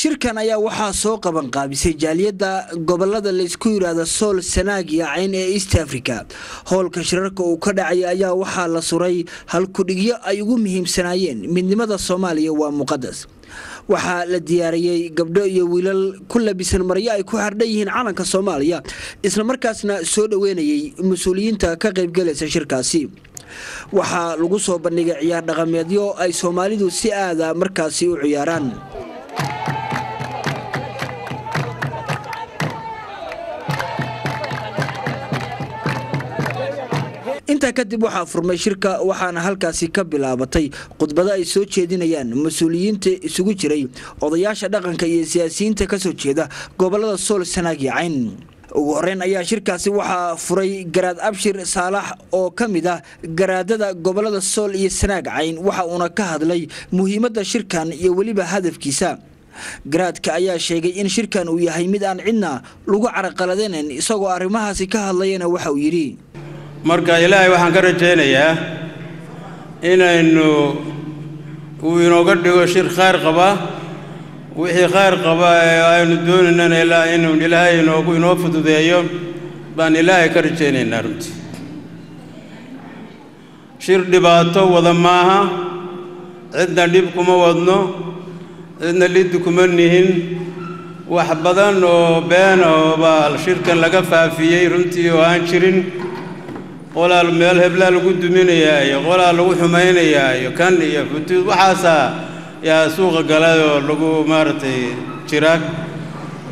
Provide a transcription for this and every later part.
shirkan ayaa waxaa soo qaban qaabisay jaaliyada gobolada la isku yiraahdo Sool Sanaag iyo Cayn ee East Africa. Howlka shirarka uu ka dhacay ayaa waxaa la suray hal ku dhigyo ay ugu muhiimsanaayeen midnimada Soomaaliya waa muqadas. waxaa la diyaariyay gabdho iyo wiilal ku labisan maryo ay ku xardhan yihiin calanka Soomaaliya isla markaasna soo dhaweynayay mas'uuliyiinta ka qayb galaysa shirkaasi. waxaa lagu soo bandhigay ciyaar dhaqameedyo ay Soomaalidu si aad ah markaasi u ciyaaraan. inta kadib waxaa furmay shirka waxaana halkaasi ka bilaabatay khudbado ay soo jeedinayaan mas'uuliyiinta isugu jiray odayaasha dhaqanka iyo siyaasiyiinta ka soo jeeda gobolada Sool Sanaag iyo Cayn. ugu horeyn ayaa shirkaasi waxaa furay garaad Abshir Saalax oo kamid ah garaadada gobolada Sool iyo Sanaag Cayn waxa uu ka hadlay muhiimadda shirkan iyo waliba hadafkiisa. garaadka ayaa sheegay in shirkan uu yahay mid aan cidna lagu carqaladeynin isagoo arrimahaasi ka hadlayna waxa uu yiri marka ilaahay waxaan ka rajaynayaa inaynu uu inooga dhigo shir khayr qaba wixii khayr qaba aynu doonayna ilaahay inoo fududeeyo baan ilaahay ka rajaynaynaa runtii shir dhibaato wada maaha cidna dhib kuma wadno cidna lid kuma nihin wax badan oo been oo baa shirkan laga faafiyay runtii oo aan jirin qolaal meel hebla lagu duminayay qolaal lagu xumaynayay kan iyo futud waxaasa yaa suuqa galay oo lagu maartay jira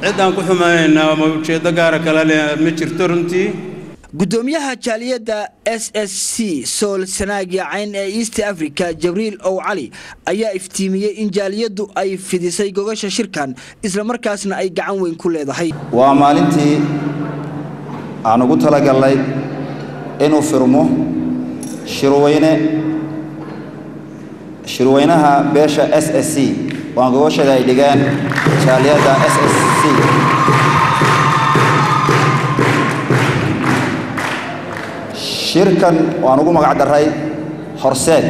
ciidan ku xumaynayna ma ujeedo gaar kale ma jirto runtii gudoomiyaha jaaliyada SSC Sool Sanaag iyo Cayn ee East Africa Jibriil Ow Cali ayaa iftiimiyay in jaaliyadu ay fidisay gogasha shirkan isla markaasna ay gacan weyn ku leedahay waa maalintii aan ugu talagalay inuu firmo shirweynaha beesha SSC waan gogosha ay dhigaan jaaliyada SSC shirkan waan ugu magac daray horseed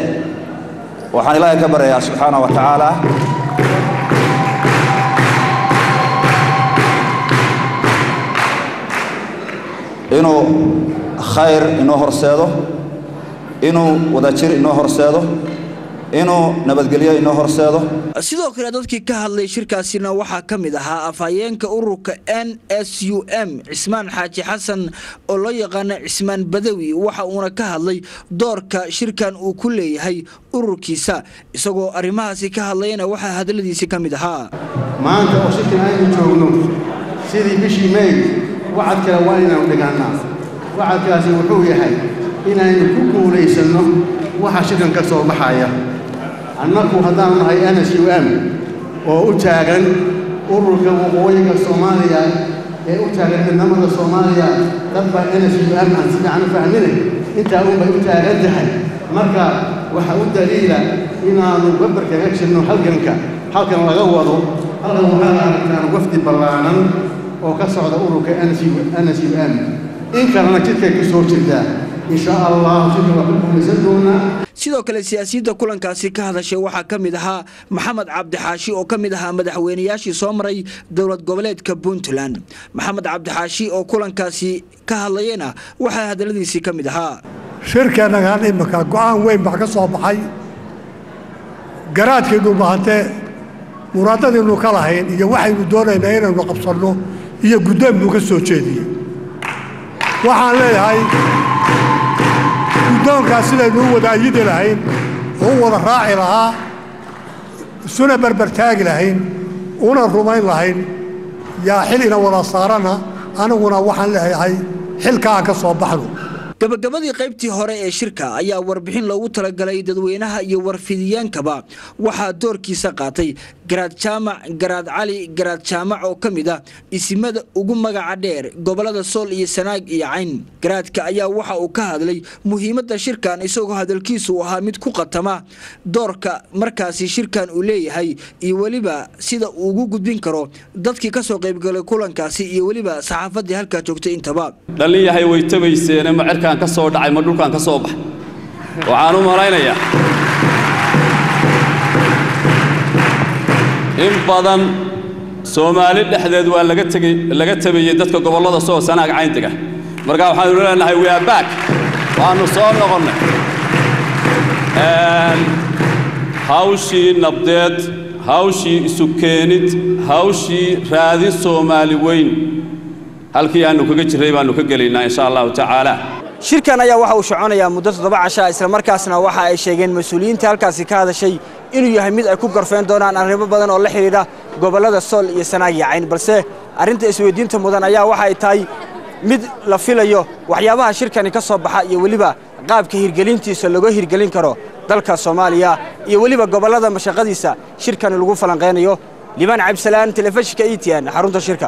waxaan ilaahay ka baryaa subxaanahu wa ta'ala inuu khayr inoo horseedo inuu wadajir inoo horseedo inuu nabadgelyo inoo horseedo sidoo kale dadkii ka hadlay shirkaasina waxaa kamid ahaa afhayeenka ururka NSUM Cismaan Xaaji Xasan oo loo yaqaan Cismaan Badawi waxa uu ka hadlay doorka shirkan uu ku leeyahay ururkiisa isagoo arrimahaasi ka hadlayna waxa hadaladiisa kamid ahaa maanta oo shirkan aynu joogno sidii bishii May waxaad kala waa inaan dhiganaa waxaadkaasi wuxuu yahay inaynu ku guuleysano waxa shirkan ka soo baxaya annagu haddaan nahay NSUM oo u taagan ururka waqooyiga Soomaaliya ee u taagan midnimada Soomaaliya dadba NSUM aan si fiican u fahmin inta uu bay u taagan tahay marka waxa uu daliila inaanu babarka ka jirno halkan laga wado halkan waxaa aragtaan wafdi ballaaran oo ka socda ururka NSUM in kalena jidkay ku soo jirtaa insha Allah sidoo kale siyaasiyada kulankaasi ka hadashay waxa kamid ahaa Maxamed Cabdi Xaashi oo kamid ahaa madaxweynayaashii soo maray dawlad goboleedka Puntland Maxamed Cabdi Xaashi oo kulankaasi ka hadlayna waxa hadaladiisa kamid ahaa shirkanaga imika go'aan weyn baa ka soo baxay garaadkeedu baahantay muraadadii kala hayn iyo waxaynu doonaynaa inaynu qabsano iyo guddoomiyadu ka soo jeediyay waxaan leeyahay guddoonkaas sidaynu wadaayidi lahayn oo wada raaci lahaa suna barbartaagi lahayn una rumayn lahayn yaa xil ina wada saarana aniguna waxaan leeyahay xilkaa ka soo baxdo gabagabadii qaybtii hore ee shirka ayaa warbixin loogu talagalay dadweynaha iyo warfidiyaankaba waxaa doorkiisa qaatay garaad jaamac garaad cali garaad jaamac oo kamid ah isimada ugu magaca dheer gobolada Sool iyo Sanaag iyo Cayn garaadka ayaa waxa uu ka hadlay muhiimadda shirkan isagoo hadalkiisu ahaa mid ku qatama doorka markaasi shirkan uu leeyahay iyo waliba sida uu ugu gudbin karo dadkii ka soo qayb galay kulankaasi iyo waliba saxaafadii halka joogtay intaba dhalin yahay way tabayseen ma cirkaan ka soo dhacay ma dhulkaan ka soo baxay waxaan u malaynayaa in badan Soomaali dhexdeed waa laga tabeeyay dadka gobolada soo sanaag cayntiga marka waxaan leenahay we are back waanu soo noqonnay hawshii nabdeed hawshii isu keenid hawshii raadin Soomaali weyn halkii aanu kaga jiray baanu ka galeynaa insha Allah ta'ala shirkan ayaa waxa uu soconayaa muddo 7 casho isla markaasna waxa ay sheegeen mas'uuliyiinta halkaasi ka hadashay inuu yahay mid ay ku garfeen doonaan arrimo badan oo la xiriira gobolada Sool iyo Sanaag iyo Cayn balse arinta isweydiinta mudan ayaa waxa ay tahay mid la filayo waxyaabaha shirkani ka soo baxa iyo waliba qaabka hirgelintiisa lagu hirgelin karo dalka Soomaaliya iyo waliba gobolada mashaqadiisa shirkan lagu falanqeynayo Liban Cabsalaan telefishinka ETN xarunta shirka